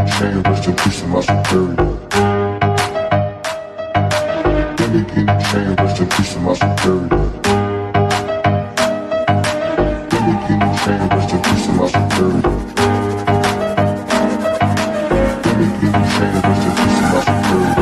chain, rest in peace to my superior. Give me guinea chain, rest in peace to my superior. Give me guinea chain, rest in peace to my superior. Give me guinea chain, rest in peace to my superior.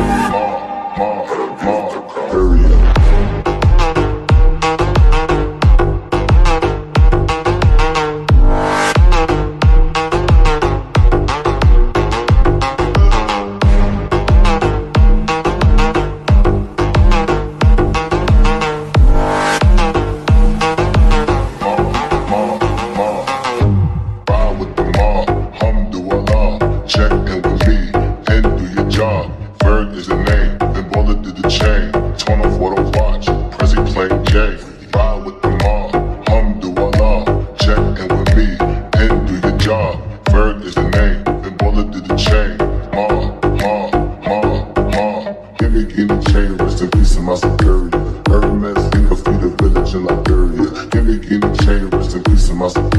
Superior. Give me guinea chain, rest in peace to my superior.